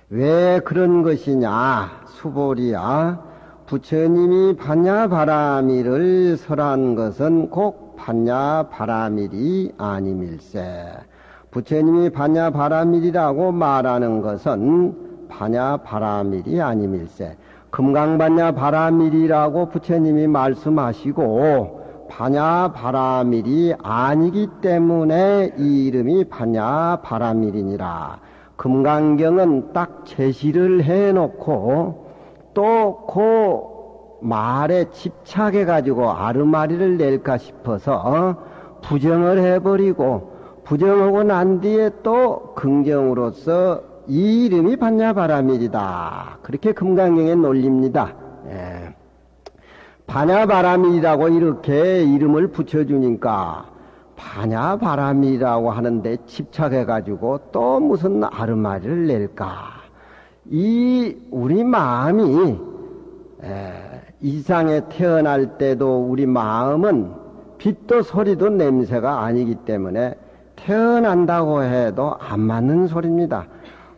왜 그런 것이냐? 수보리야. 부처님이 반야바라밀을 설한 것은 꼭 반야바라밀이 아님일세. 부처님이 반야바라밀이라고 말하는 것은 반야바라밀이 아님일세. 금강반야바라밀이라고 부처님이 말씀하시고 반야바라밀이 아니기 때문에 이 이름이 반야바라밀이니라. 금강경은 딱 제시를 해놓고 또 그 말에 집착해가지고 아르마리를 낼까 싶어서 부정을 해버리고 부정하고 난 뒤에 또 긍정으로서 이 이름이 반야바라밀이다. 그렇게 금강경에 놀립니다. 예. 반야바라밀이라고 이렇게 이름을 붙여주니까 반야바라밀이라고 하는데 집착해가지고 또 무슨 아르마리를 낼까? 이 우리 마음이 이 세상에 태어날 때도 우리 마음은 빛도 소리도 냄새가 아니기 때문에 태어난다고 해도 안 맞는 소리입니다.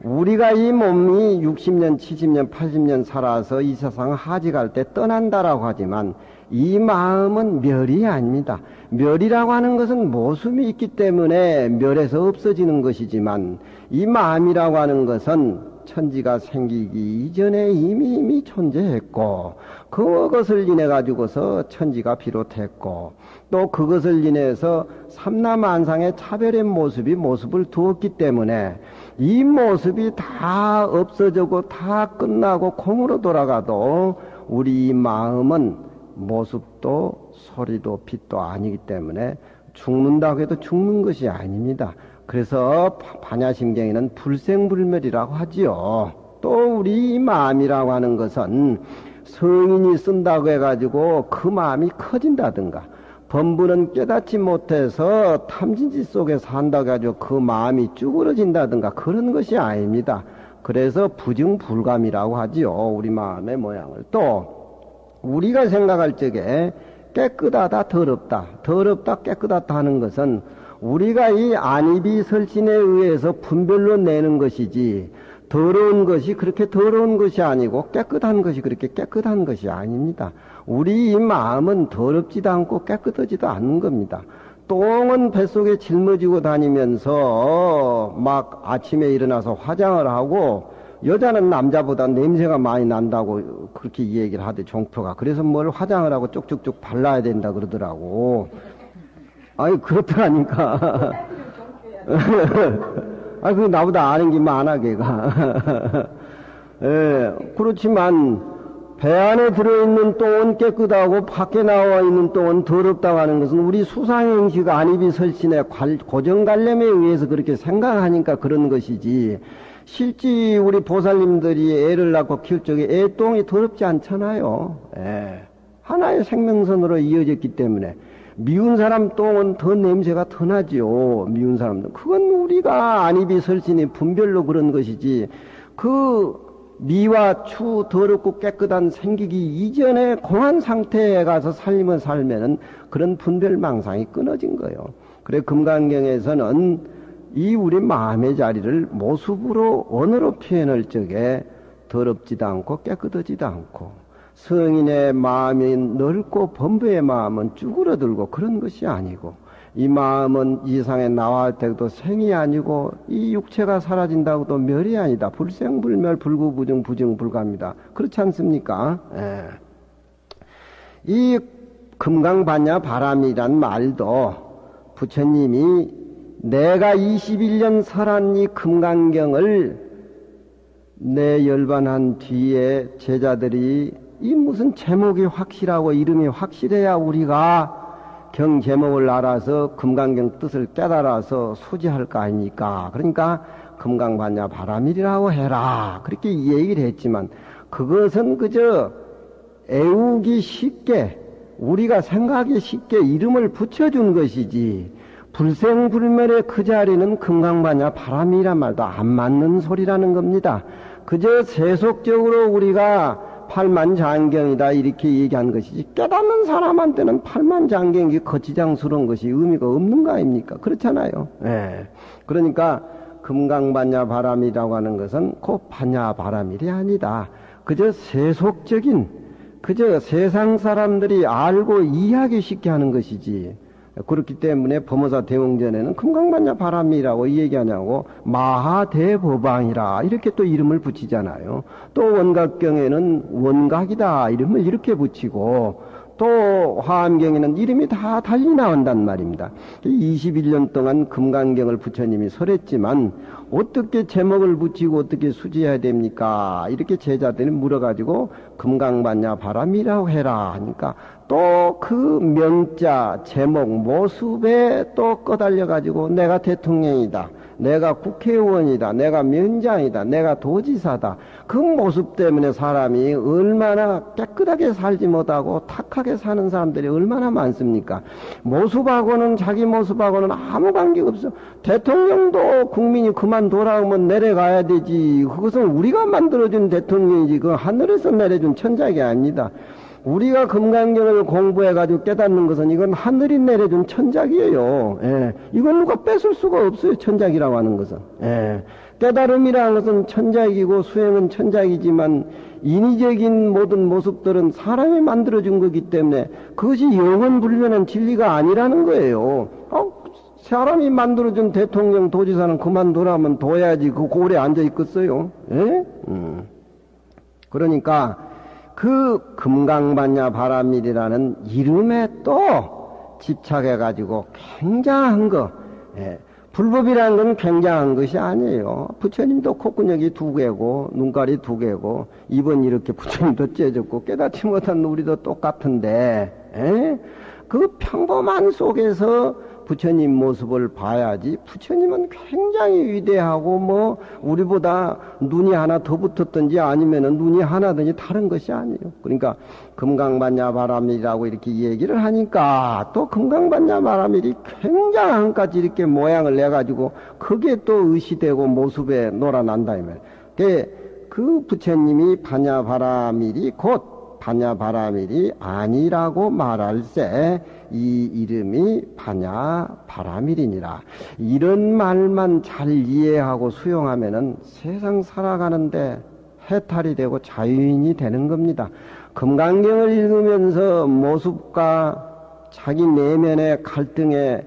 우리가 이 몸이 60년, 70년, 80년 살아서 이 세상 하직할 때 떠난다라고 하지만 이 마음은 멸이 아닙니다. 멸이라고 하는 것은 모습이 있기 때문에 멸에서 없어지는 것이지만 이 마음이라고 하는 것은 천지가 생기기 이전에 이미 존재했고 그것을 인해 가지고서 천지가 비롯했고 또 그것을 인해서 삼라만상의 차별의 모습을 두었기 때문에 이 모습이 다 없어지고 다 끝나고空으로 돌아가도 우리 마음은 모습도 소리도 빛도 아니기 때문에 죽는다고 해도 죽는 것이 아닙니다. 그래서 반야심경에는 불생불멸이라고 하지요. 또 우리 마음이라고 하는 것은 성인이 쓴다고 해가지고 그 마음이 커진다든가 범부는 깨닫지 못해서 탐진지 속에 산다고 해가지고 그 마음이 쭈그러진다든가 그런 것이 아닙니다. 그래서 부증불감이라고 하지요. 우리 마음의 모양을. 또 우리가 생각할 적에 깨끗하다 더럽다 깨끗하다 하는 것은 우리가 이 안입이 설신에 의해서 분별로 내는 것이지 더러운 것이 그렇게 더러운 것이 아니고 깨끗한 것이 그렇게 깨끗한 것이 아닙니다. 우리 이 마음은 더럽지도 않고 깨끗하지도 않는 겁니다. 똥은 뱃속에 짊어지고 다니면서 막 아침에 일어나서 화장을 하고 여자는 남자보다 냄새가 많이 난다고 그렇게 얘기를 하대 종표가. 그래서 뭘 화장을 하고 쭉쭉쭉 발라야 된다 그러더라고. 아니 그렇다니까. 아, 그 나보다 아는 게 많아 걔가. 예, 그렇지만 배 안에 들어있는 똥은 깨끗하고 밖에 나와 있는 똥은 더럽다고 하는 것은 우리 수상행식 안입이 설신의 고정관념에 의해서 그렇게 생각하니까 그런 것이지 실제 우리 보살님들이 애를 낳고 키울 적에 애 똥이 더럽지 않잖아요. 예. 하나의 생명선으로 이어졌기 때문에 미운 사람 똥은 더 냄새가 더 나지요. 미운 사람들. 그건 우리가 안입이 설신이 분별로 그런 것이지 그 미와 추 더럽고 깨끗한 생기기 이전에 공한 상태에 가서 살면은 그런 분별망상이 끊어진 거예요. 그래 금강경에서는 이 우리 마음의 자리를 모습으로 언어로 표현할 적에 더럽지도 않고 깨끗하지도 않고 성인의 마음이 넓고 범부의 마음은 쭈그러들고 그런 것이 아니고 이 마음은 이 세상에 나올 때도 생이 아니고 이 육체가 사라진다고도 멸이 아니다. 불생불멸 불구부증 부증불가입니다. 그렇지 않습니까? 예. 이 금강반야 바람이란 말도 부처님이 내가 21년 살았 이 금강경을 내 열반한 뒤에 제자들이 이 무슨 제목이 확실하고 이름이 확실해야 우리가 경 제목을 알아서 금강경 뜻을 깨달아서 소지할 거 아닙니까? 그러니까 금강반야 바라밀이라고 해라. 그렇게 얘기를 했지만 그것은 그저 애우기 쉽게 우리가 생각하기 쉽게 이름을 붙여준 것이지 불생불멸의 그 자리는 금강반야 바라밀이란 말도 안 맞는 소리라는 겁니다. 그저 세속적으로 우리가 팔만장경이다 이렇게 얘기한 것이지 깨닫는 사람한테는 팔만장경이 거치장스러운 것이 의미가 없는 거 아닙니까? 그렇잖아요. 예. 그러니까 금강반야 바람이라고 하는 것은 곧 반야 바람일이 아니다. 그저 세속적인, 그저 세상 사람들이 알고 이해하기 쉽게 하는 것이지. 그렇기 때문에 범어사 대웅전에는 금강반야 바람이라고 얘기하냐고 마하대법왕이라 이렇게 또 이름을 붙이잖아요. 또 원각경에는 원각이다 이름을 이렇게 붙이고, 또 화엄경에는 이름이 다 달리 나온단 말입니다. 21년 동안 금강경을 부처님이 설했지만 어떻게 제목을 붙이고 어떻게 수지해야 됩니까? 이렇게 제자들이 물어가지고 금강반야 바람이라고 해라 하니까 또 그 명자 제목 모습에 또 꺼달려가지고 내가 대통령이다, 내가 국회의원이다, 내가 면장이다, 내가 도지사다, 그 모습 때문에 사람이 얼마나 깨끗하게 살지 못하고 탁하게 사는 사람들이 얼마나 많습니까? 모습하고는, 자기 모습하고는 아무 관계가 없어. 대통령도 국민이 그만둬라면 내려가야 되지. 그것은 우리가 만들어준 대통령이지 그 하늘에서 내려준 천작이 아닙니다. 우리가 금강경을 공부해가지고 깨닫는 것은 이건 하늘이 내려준 천작이에요. 예. 이건 누가 뺏을 수가 없어요. 천작이라고 하는 것은. 예. 깨달음이라는 것은 천작이고 수행은 천작이지만 인위적인 모든 모습들은 사람이 만들어준 거기 때문에 그것이 영원불변한 진리가 아니라는 거예요. 사람이 만들어준 대통령 도지사는 그만두라면 둬야지. 그 고래 앉아 있겠어요. 예? 그러니까 그 금강반야 바람일이라는 이름에 또 집착해가지고 굉장한 거, 예. 불법이라는 건 굉장한 것이 아니에요. 부처님도 콧구녕이 2개고 눈깔이 2개고 입은 이렇게 부처님도 째졌고 깨닫지 못한 우리도 똑같은데, 예? 그 평범한 속에서 부처님 모습을 봐야지. 부처님은 굉장히 위대하고 뭐 우리보다 눈이 하나 더 붙었든지 아니면은 눈이 하나든지 다른 것이 아니에요. 그러니까 금강반야 바람일이라고 이렇게 얘기를 하니까 또 금강반야 바람일이 굉장한 까지 이렇게 모양을 내가지고 그게 또 의시되고 모습에 놀아난다 이 말이에요. 그 부처님이 반야 바람일이 곧 반야 바람일이 아니라고 말할세 이 이름이 반야 바람일이니라. 이런 말만 잘 이해하고 수용하면은 세상 살아가는데 해탈이 되고 자유인이 되는 겁니다. 금강경을 읽으면서 모습과 자기 내면의 갈등에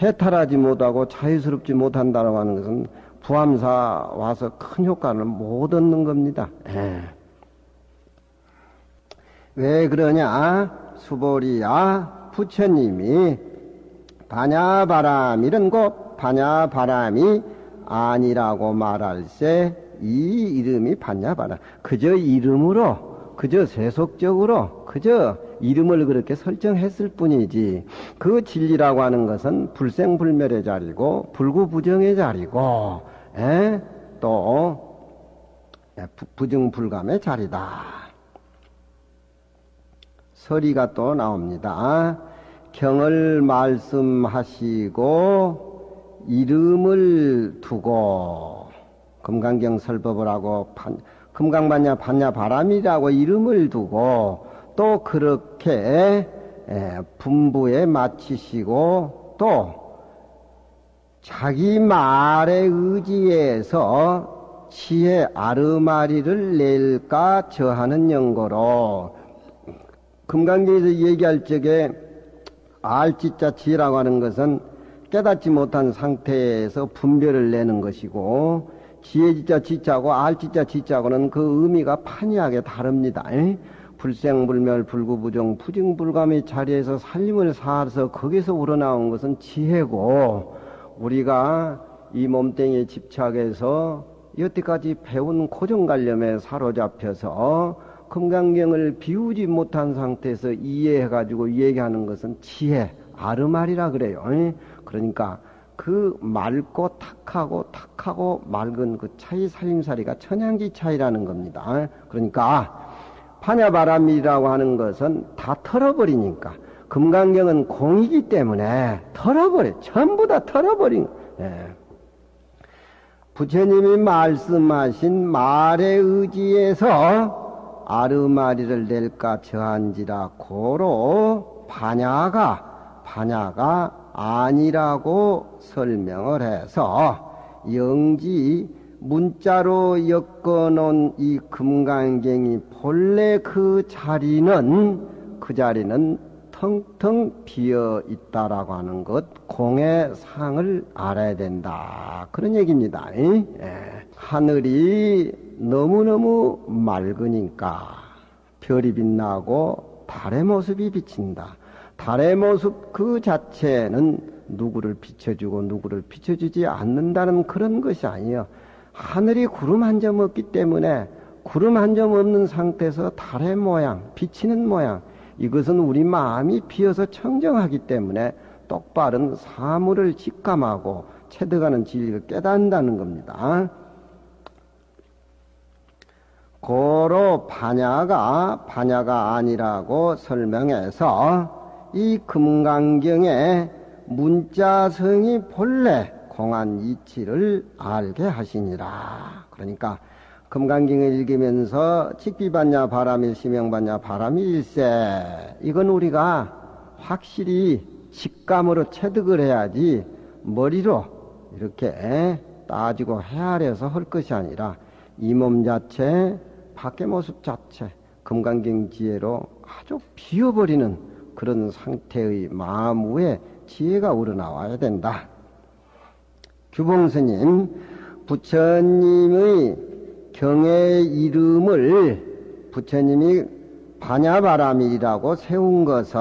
해탈하지 못하고 자유스럽지 못한다고 하는 것은 부암사 와서 큰 효과를 못 얻는 겁니다. 왜 그러냐? 수보리야, 부처님이 반야바람일은 곧 반야바람이 아니라고 말할세 이 이름이 반야바람. 그저 이름으로, 그저 세속적으로, 그저 이름을 그렇게 설정했을 뿐이지 그 진리라고 하는 것은 불생불멸의 자리고 불구부정의 자리고 또 부증불감의 자리다. 서리가 또 나옵니다. 경을 말씀하시고 이름을 두고 금강경 설법을 하고 금강반야 반야바람이라고 이름을 두고 또 그렇게 분부에 마치시고 또 자기 말에 의지해서 지혜 아르마리를 낼까 저하는 연고로 금강경에서 얘기할 적에 알지자 지혜라고 하는 것은 깨닫지 못한 상태에서 분별을 내는 것이고 지혜지자 지자고 알지자 지자고는 그 의미가 판이하게 다릅니다. 불생불멸 불구부정 부증불감의 자리에서 살림을 사서 거기서 우러나온 것은 지혜고 우리가 이 몸뚱이에 집착해서 여태까지 배운 고정관념에 사로잡혀서 금강경을 비우지 못한 상태에서 이해해가지고 얘기하는 것은 지혜, 아르말이라 그래요. 그러니까 그 맑고 탁하고 맑은 그 차이 살림살이가 천양지 차이라는 겁니다. 그러니까 반야바람이라고 하는 것은 다 털어버리니까 금강경은 공이기 때문에 털어버려. 전부 다 털어버린 부처님이 말씀하신 말에 의지해서 아르마리를 낼까 저한지라 고로 반야가 아니라고 설명을 해서 영지 문자로 엮어놓은 이 금강경이 본래 그 자리는 텅텅 비어 있다라고 하는 것, 공의 상을 알아야 된다. 그런 얘기입니다. 예. 하늘이 너무너무 맑으니까 별이 빛나고 달의 모습이 비친다. 달의 모습 그 자체는 누구를 비춰주고 누구를 비춰주지 않는다는 그런 것이 아니에요. 하늘이 구름 한 점 없기 때문에 구름 한 점 없는 상태에서 달의 모양, 비치는 모양, 이것은 우리 마음이 비어서 청정하기 때문에 똑바른 사물을 직감하고 체득하는 진리를 깨닫는다는 겁니다. 고로 반야가 아니라고 설명해서 이 금강경의 문자성이 본래 공한 이치를 알게 하시니라. 그러니까 금강경을 읽으면서 직비반야 바람일 시명반야 바람일세, 이건 우리가 확실히 직감으로 체득을 해야지 머리로 이렇게 따지고 헤아려서 할 것이 아니라 이 몸 자체, 밖의 모습 자체, 금강경 지혜로 아주 비어버리는 그런 상태의 마음 위에 지혜가 우러나와야 된다. 규봉스님, 부처님의 경의 이름을 부처님이 반야바라밀이라고 세운 것은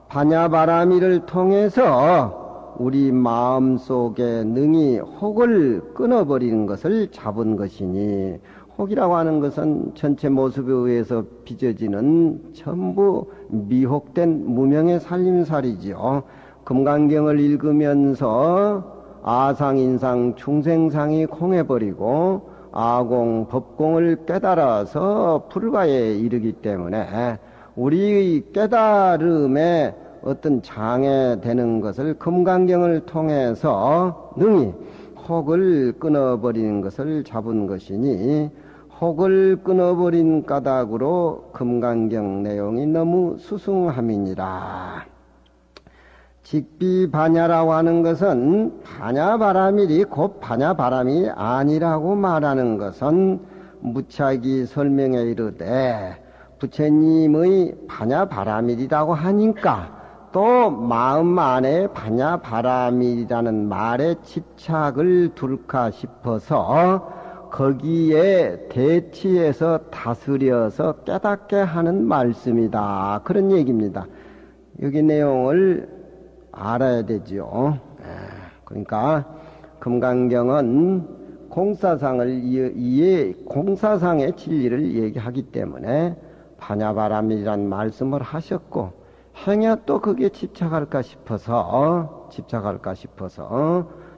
반야바라밀을 통해서 우리 마음속에 능히 혹을 끊어버리는 것을 잡은 것이니, 혹이라고 하는 것은 전체 모습에 의해서 빚어지는 전부 미혹된 무명의 살림살이지요. 금강경을 읽으면서 아상인상 중생상이 공해버리고 아공 법공을 깨달아서 불가에 이르기 때문에 우리 깨달음에 어떤 장애되는 것을 금강경을 통해서 능히 혹을 끊어버리는 것을 잡은 것이니, 혹을 끊어버린 까닭으로 금강경 내용이 너무 수승함이니라. 직비반야라고 하는 것은 반야바라밀이 곧 반야바람이 아니라고 말하는 것은 무차기 설명에 이르되 부처님의 반야바라밀이라고 하니까 또 마음 안에 반야바라밀이라는 말에 집착을 둘까 싶어서 거기에 대치해서 다스려서 깨닫게 하는 말씀이다. 그런 얘기입니다. 여기 내용을 알아야 되지요. 그러니까 금강경은 공사상의 진리를 얘기하기 때문에 반야바라밀이란 말씀을 하셨고, 행여 또 그게 집착할까 싶어서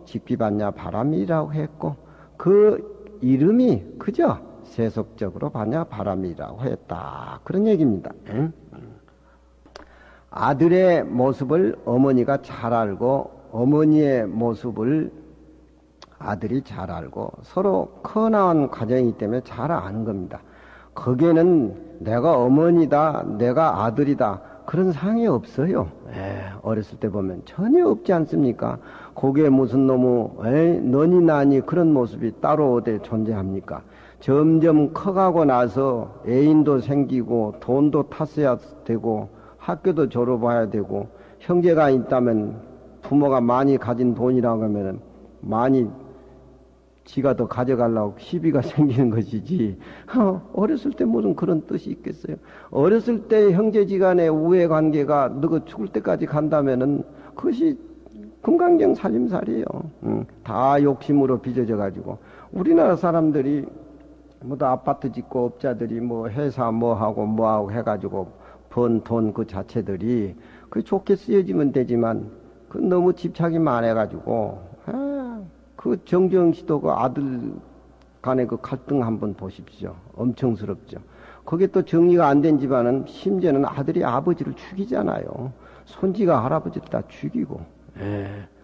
직비반야 바람이라고 했고, 그 이름이 그저 세속적으로 반야 바람이라고 했다. 그런 얘기입니다. 아들의 모습을 어머니가 잘 알고 어머니의 모습을 아들이 잘 알고 서로 커나온 과정이기 때문에 잘 아는 겁니다. 거기에는 내가 어머니다, 내가 아들이다, 그런 상이 없어요. 어렸을 때 보면 전혀 없지 않습니까? 거기에 무슨 너니 나니 그런 모습이 따로 어디 존재합니까? 점점 커가고 나서 애인도 생기고 돈도 탔어야 되고 학교도 졸업해야 되고, 형제가 있다면 부모가 많이 가진 돈이라고 하면 많이 지가 더 가져가려고 시비가 생기는 것이지, 어렸을 때 무슨 그런 뜻이 있겠어요? 어렸을 때 형제지간의 우애 관계가 너가 죽을 때까지 간다면은 그것이 금강경 살림살이에요. 다 욕심으로 빚어져 가지고 우리나라 사람들이 다 아파트 짓고 업자들이 회사 뭐하고 해가지고 번 돈 그 자체들이 그 좋게 쓰여지면 되지만 그 너무 집착이 많아가지고, 그 정정씨도 그 아들 간의 그 갈등 한번 보십시오. 엄청스럽죠. 그게 또 정리가 안 된 집안은 심지어는 아들이 아버지를 죽이잖아요. 손지가 할아버지를 다 죽이고.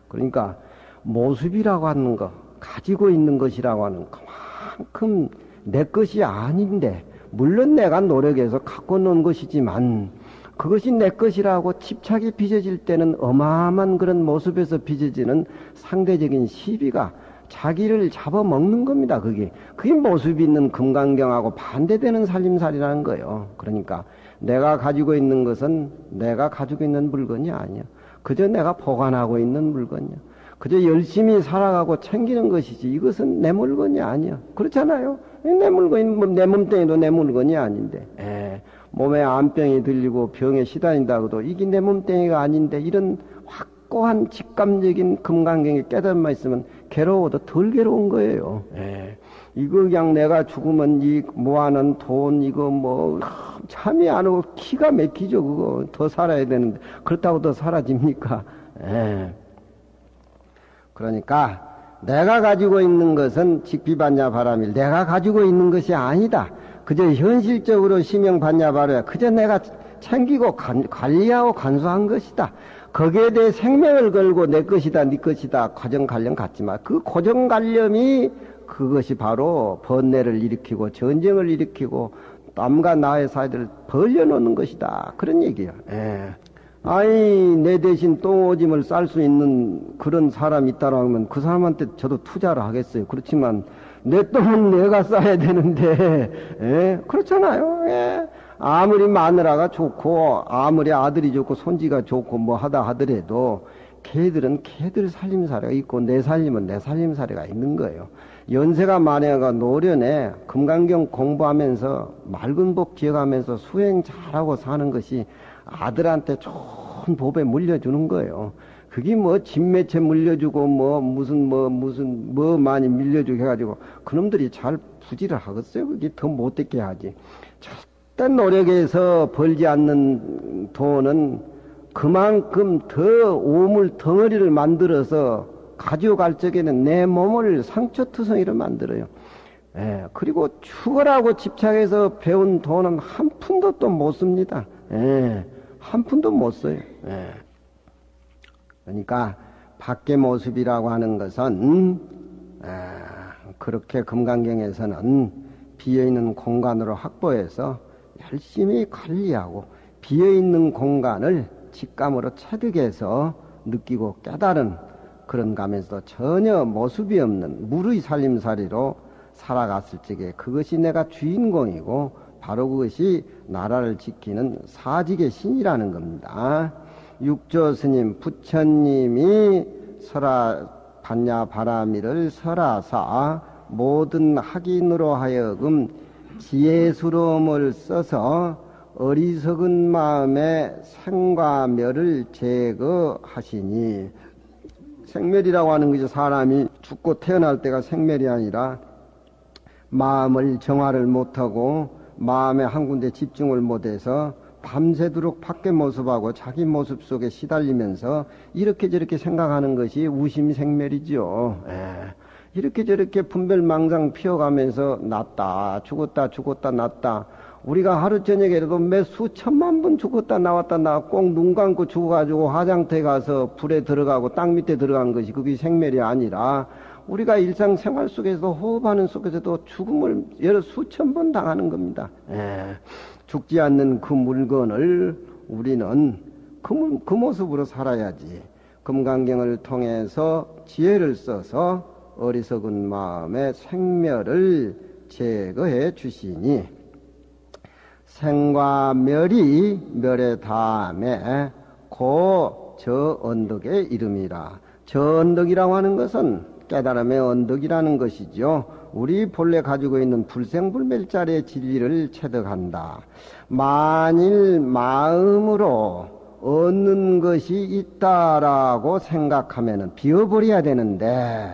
그러니까 모습이라고 하는 거, 가지고 있는 것이라고 하는 그만큼 내 것이 아닌데, 물론 내가 노력해서 갖고 놓은 것이지만 그것이 내 것이라고 집착이 빚어질 때는 어마어마한 그런 모습에서 빚어지는 상대적인 시비가 자기를 잡아먹는 겁니다. 그게 모습이 있는 금강경하고 반대되는 살림살이라는 거예요. 그러니까 내가 가지고 있는 것은 내가 가지고 있는 물건이 아니야. 그저 내가 보관하고 있는 물건이야. 그저 열심히 살아가고 챙기는 것이지 이것은 내 물건이 아니야. 그렇잖아요. 내 물건이 내 몸뚱이도 내 물건이 아닌데 몸에 암병이 들리고 병에 시달린다고도 이게 내 몸뚱이가 아닌데 이런 확고한 직감적인 금강경의 깨달음만 있으면 괴로워도 덜 괴로운 거예요. 이거 그냥 내가 죽으면 이 모아놓은 돈 이거 뭐 참이 안 오고 기가 막히죠. 그거 더 살아야 되는데 그렇다고 더 사라집니까? 그러니까 내가 가지고 있는 것은 직비반야 바람일 내가 가지고 있는 것이 아니다. 그저 현실적으로 심형반야 바라야 그저 내가 챙기고 관리하고 간수한 것이다. 거기에 대해 생명을 걸고 내 것이다 네 것이다 고정관념 갖지만 그 고정관념이 그것이 바로 번뇌를 일으키고 전쟁을 일으키고 남과 나의 사이를 벌려놓는 것이다. 그런 얘기야. 아니 내 대신 똥오줌을 쌀 수 있는 그런 사람이 있다라고 하면 그 사람한테 저도 투자를 하겠어요. 그렇지만 내 똥은 내가 싸야 되는데 그렇잖아요. 아무리 마누라가 좋고 아무리 아들이 좋고 손지가 좋고 뭐 하다 하더라도 걔들은 걔들 살림살이가 있고 내 살림은 내 살림살이가 있는 거예요. 연세가 많아가 노련에 금강경 공부하면서 맑은 법 기억하면서 수행 잘하고 사는 것이 아들한테 좋은 법에 물려주는 거예요. 그게 뭐 집매체 물려주고 무슨 많이 밀려주고 해가지고 그놈들이 잘 부지를 하겠어요. 그게 더 못되게 하지. 절대 노력해서 벌지 않는 돈은 그만큼 더 오물 덩어리를 만들어서 가져갈 적에는 내 몸을 상처투성이로 만들어요. 그리고 죽으라고 집착해서 배운 돈은 한 푼도 또 못 씁니다. 한 푼도 못 써요. 그러니까 밖의 모습이라고 하는 것은 그렇게 금강경에서는 비어있는 공간으로 확보해서 열심히 관리하고 비어있는 공간을 직감으로 체득해서 느끼고 깨달은 그런 감에서 전혀 모습이 없는 무의 살림살이로 살아갔을 적에 그것이 내가 주인공이고 바로 그것이 나라를 지키는 사직의 신이라는 겁니다. 육조 스님 부처님이 반야 바라미를 설하사 모든 학인으로 하여금 지혜스러움을 써서 어리석은 마음의 생과 멸을 제거하시니 생멸이라고 하는 것이 사람이 죽고 태어날 때가 생멸이 아니라 마음을 정화를 못하고 마음에 한 군데 집중을 못해서 밤새도록 밖의 모습하고 자기 모습 속에 시달리면서 이렇게 저렇게 생각하는 것이 우심생멸이죠. 이렇게 저렇게 분별망상 피어가면서 났다 죽었다 났다. 우리가 하루 저녁에라도 몇 수천만 번 죽었다 나왔다 꼭 눈 감고 죽어가지고 화장터에 가서 불에 들어가고 땅 밑에 들어간 것이 그게 생멸이 아니라 우리가 일상생활 속에서 호흡하는 속에서도 죽음을 여러 수천 번 당하는 겁니다. 죽지 않는 그 물건을 우리는 그 모습으로 살아야지. 금강경을 통해서 지혜를 써서 어리석은 마음의 생멸을 제거해 주시니 생과 멸이 멸의 다음에 저 언덕의 이름이라. 저 언덕이라고 하는 것은 깨달음의 언덕이라는 것이죠. 우리 본래 가지고 있는 불생불멸자리의 진리를 체득한다. 만일 마음으로 얻는 것이 있다라고 생각하면 비워버려야 되는데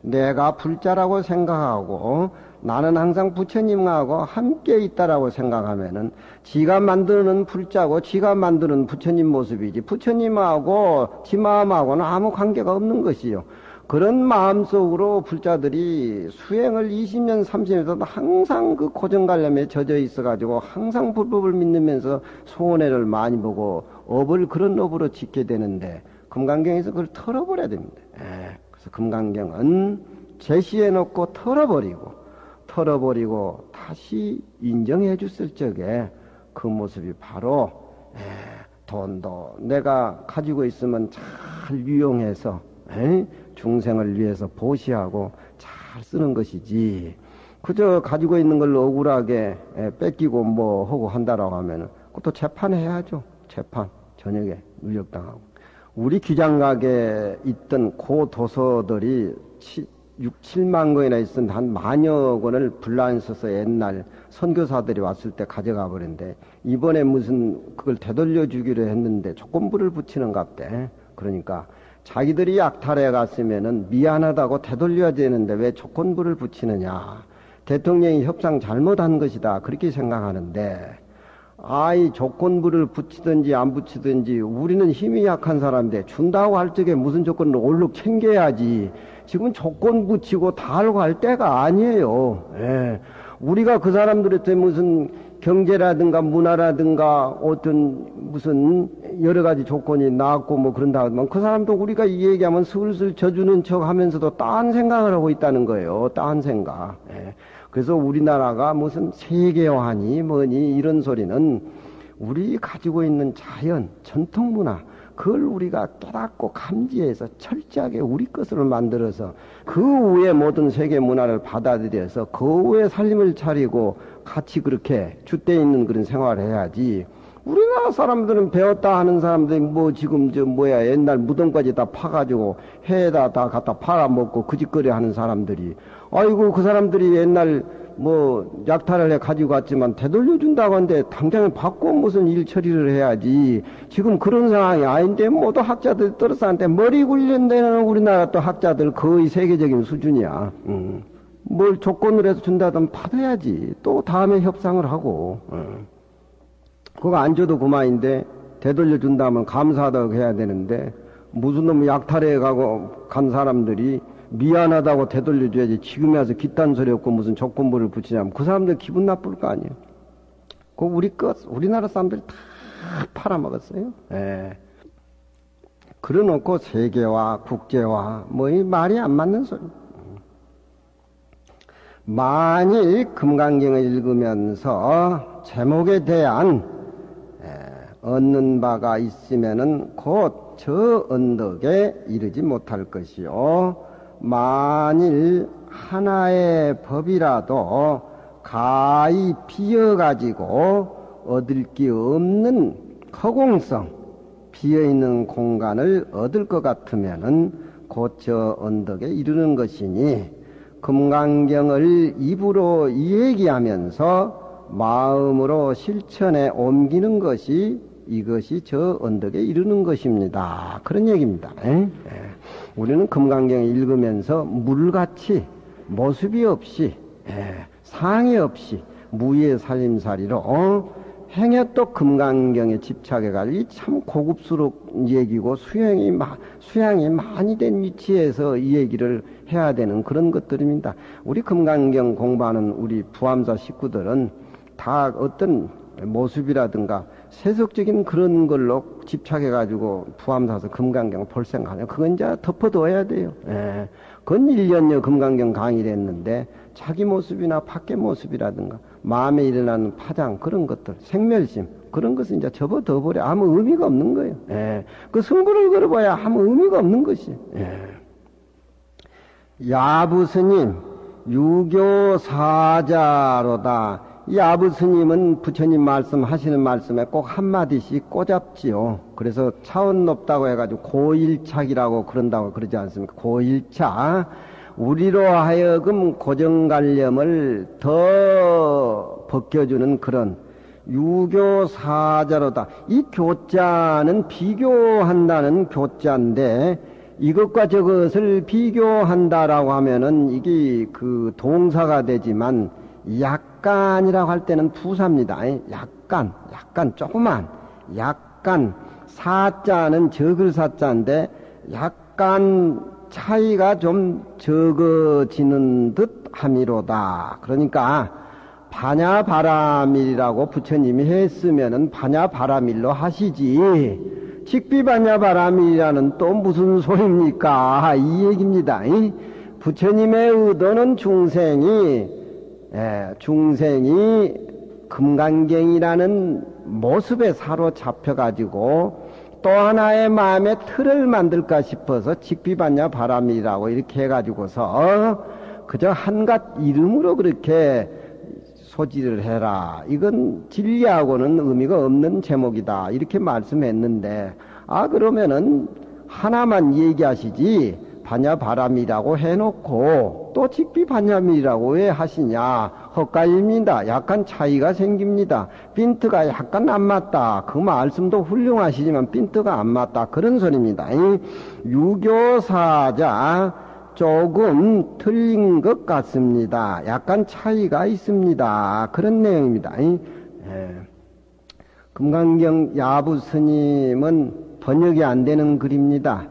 내가 불자라고 생각하고 나는 항상 부처님하고 함께 있다라고 생각하면은 지가 만드는 불자고 지가 만드는 부처님 모습이지 부처님하고 지 마음하고는 아무 관계가 없는 것이요. 그런 마음속으로 불자들이 수행을 20년 30년에서도 항상 그 고정관념에 젖어 있어가지고 항상 불법을 믿으면서 손해를 많이 보고 업을 그런 업으로 짓게 되는데 금강경에서 그걸 털어버려야 됩니다. 그래서 금강경은 제시해 놓고 털어버리고 다시 인정해 줬을 적에 그 모습이 바로 돈도 내가 가지고 있으면 잘 유용해서 중생을 위해서 보시하고 잘 쓰는 것이지. 그저 가지고 있는 걸 억울하게 뺏기고 뭐 하고 한다라고 하면은 그것도 재판해야죠. 재판. 저녁에 물력당하고. 우리 기장각에 있던 고 도서들이 6, 7만 권이나 있은 한 만여 권을 분란서서 옛날 선교사들이 왔을 때 가져가 버린데 이번에 무슨 그걸 되돌려 주기로 했는데 조건부를 붙이는갑대. 그러니까 자기들이 약탈해 갔으면은 미안하다고 되돌려야 되는데 왜 조건부를 붙이느냐. 대통령이 협상 잘못한 것이다. 그렇게 생각하는데 아이 조건부를 붙이든지 안 붙이든지 우리는 힘이 약한 사람인데 준다고 할 적에 무슨 조건을 얼룩 챙겨야지. 지금 조건 붙이고 달고 할 때가 아니에요. 예. 우리가 그 사람들한테 무슨 경제라든가 문화라든가 어떤 무슨 여러 가지 조건이 나왔고 뭐 그런다 하면 그 사람도 우리가 이 얘기하면 슬슬 져주는 척 하면서도 딴 생각을 하고 있다는 거예요. 딴 생각. 예. 그래서 우리나라가 무슨 세계화니 뭐니 이런 소리는 우리 가지고 있는 자연, 전통 문화, 그걸 우리가 깨닫고 감지해서 철저하게 우리 것으로 만들어서 그 후에 모든 세계 문화를 받아들여서 그 후에 살림을 차리고 같이 그렇게 줏대 있는 그런 생활을 해야지. 우리나라 사람들은 배웠다 하는 사람들이 뭐 지금 저 뭐야 옛날 무덤까지 다 파가지고 해에다 다 갖다 팔아먹고 그짓거리 하는 사람들이 아이고 그 사람들이 옛날 뭐 약탈을 해 가지고 왔지만 되돌려준다고 하는데 당장에 받고 무슨 일 처리를 해야지. 지금 그런 상황이 아닌데 모두 학자들 떨어서한테 머리 굴린다는 우리나라 또 학자들 거의 세계적인 수준이야. 뭘 조건을 해서 준다든 받아야지. 또 다음에 협상을 하고. 그거 안 줘도 그만인데 되돌려준다면 감사하다고 해야 되는데 무슨 놈 약탈해 가고 간 사람들이 미안하다고 되돌려줘야지. 지금에 와서 기딴 소리 없고 무슨 조건부를 붙이냐면 그 사람들 기분 나쁠 거 아니에요. 그 우리나라 사람들이 다 팔아먹었어요. 예. 그래놓고 세계화, 국제화, 뭐 이 말이 안 맞는 소리. 만일 금강경을 읽으면서 제목에 대한 얻는 바가 있으면은 곧 저 언덕에 이르지 못할 것이요. 만일 하나의 법이라도 가히 비어가지고 얻을 게 없는 허공성, 비어있는 공간을 얻을 것 같으면은 곧 저 언덕에 이르는 것이니 금강경을 입으로 얘기하면서 마음으로 실천에 옮기는 것이 이것이 저 언덕에 이르는 것입니다. 그런 얘기입니다. 우리는 금강경을 읽으면서 물같이 모습이 없이 상이 없이 무의 살림살이로 행여 또 금강경에 집착해가지고 참 고급스러운 얘기고 수양이 많이 된 위치에서 이 얘기를 해야 되는 그런 것들입니다. 우리 금강경 공부하는 우리 부암사 식구들은 다 어떤 모습이라든가 세속적인 그런 걸로 집착해가지고 부암사서 금강경 볼 생각하냐. 그건 이제 덮어둬야 돼요. 그건 1년여 금강경 강의를 했는데 자기 모습이나 밖의 모습이라든가 마음에 일어나는 파장 그런 것들, 생멸심 그런 것은 이제 접어둬버려. 아무 의미가 없는 거예요. 그 승부를 걸어봐야 아무 의미가 없는 것이에요. 야부스님 유교사자로다. 야부스님은 부처님 말씀하시는 말씀에 꼭 한마디씩 꼬잡지요. 그래서 차원 높다고 해가지고 고일착이라고 그런다고 그러지 않습니까? 고일착. 우리로 하여금 고정관념을 더 벗겨주는 그런 유교사자로다. 이 교자는 비교한다는 교자인데 이것과 저것을 비교한다라고 하면은 이게 그 동사가 되지만 약간이라고 할 때는 부사입니다. 약간 조그만 약간 사자는 적을 사자인데 약간 차이가 좀 적어지는 듯 함이로다. 그러니까 반야바라밀이라고 부처님이 했으면은 반야바라밀로 하시지. 직비반야바라밀이라는 또 무슨 소리입니까? 이 얘기입니다. 부처님의 의도는 중생이 금강경이라는 모습에 사로잡혀가지고 또 하나의 마음의 틀을 만들까 싶어서 직비반야 바람이라고 이렇게 해가지고서 그저 한갓 이름으로 그렇게 소지를 해라. 이건 진리하고는 의미가 없는 제목이다. 이렇게 말씀했는데, 그러면은 하나만 얘기하시지, 반야바람이라고 해놓고 또 직비반야미라고 왜 하시냐. 헛갈립니다. 약간 차이가 생깁니다. 핀트가 약간 안 맞다. 그 말씀도 훌륭하시지만 핀트가 안 맞다. 그런 소리입니다. 유교사자 조금 틀린 것 같습니다. 약간 차이가 있습니다. 그런 내용입니다. 금강경 야부 스님은 번역이 안 되는 글입니다.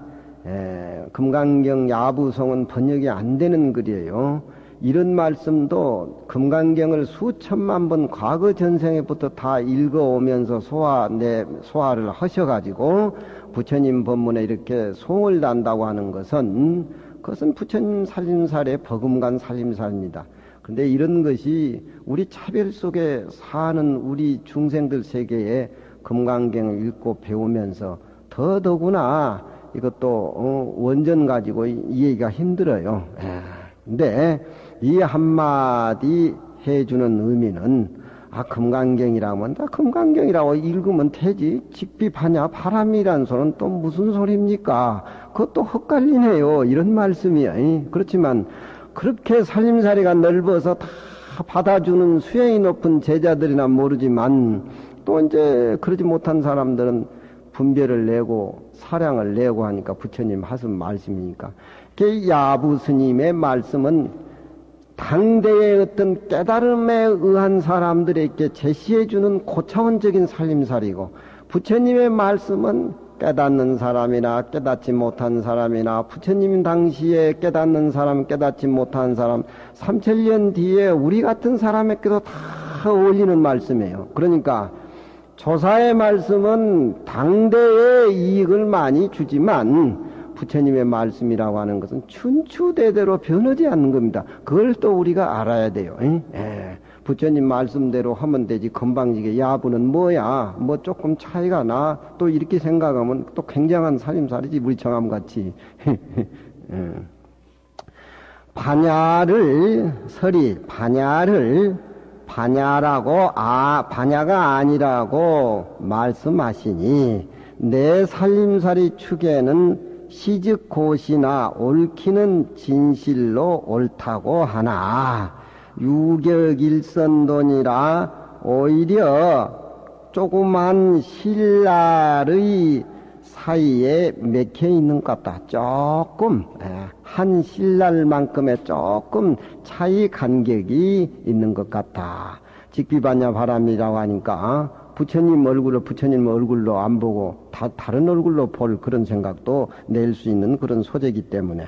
금강경 야부송은 번역이 안 되는 글이에요. 이런 말씀도 금강경을 수천만 번 과거 전생에부터 다 읽어오면서 소화를 하셔가지고 부처님 법문에 이렇게 송을 단다고 하는 것은 그것은 부처님 살림살의 버금간 살림살입니다. 그런데 이런 것이 우리 차별 속에 사는 우리 중생들 세계에 금강경을 읽고 배우면서 더더구나 이것도 원전 가지고 이해가 힘들어요. 근데 이 한마디 해주는 의미는 금강경이라면 다 금강경이라고 읽으면 되지. 직비반야 바람이란 소리는 또 무슨 소리입니까? 그것도 헛갈리네요. 이런 말씀이에요. 그렇지만 그렇게 살림살이가 넓어서 다 받아주는 수행이 높은 제자들이나 모르지만 또 이제 그러지 못한 사람들은 분별을 내고 사량을 내고 하니까 부처님 하신 말씀이니까. 야부 스님의 말씀은 당대의 어떤 깨달음에 의한 사람들에게 제시해주는 고차원적인 살림살이고, 부처님의 말씀은 깨닫는 사람이나 깨닫지 못한 사람이나 부처님 당시에 깨닫는 사람, 깨닫지 못한 사람, 3000년 뒤에 우리 같은 사람에게도 다 어울리는 말씀이에요. 그러니까 조사의 말씀은 당대의 이익을 많이 주지만 부처님의 말씀이라고 하는 것은 춘추대대로 변하지 않는 겁니다. 그걸 또 우리가 알아야 돼요. 부처님 말씀대로 하면 되지 건방지게 야부는 뭐야? 뭐 조금 차이가 나? 또 이렇게 생각하면 또 굉장한 살림살이지 우리 정암같이. 반야를 반야라고 반야가 아니라고 말씀하시니 내 살림살이 축에는 시즉고시나 옳기는 진실로 옳다고 하나 유격일선돈이라 오히려 조그만 신랄의 사이에 맥혀 있는 것 같다. 조금 한 신랄만큼의 조금 차이 간격이 있는 것 같다. 직비반야 바람이라고 하니까 부처님 얼굴로 안 보고 다른 얼굴로 볼 그런 생각도 낼 수 있는 그런 소재이기 때문에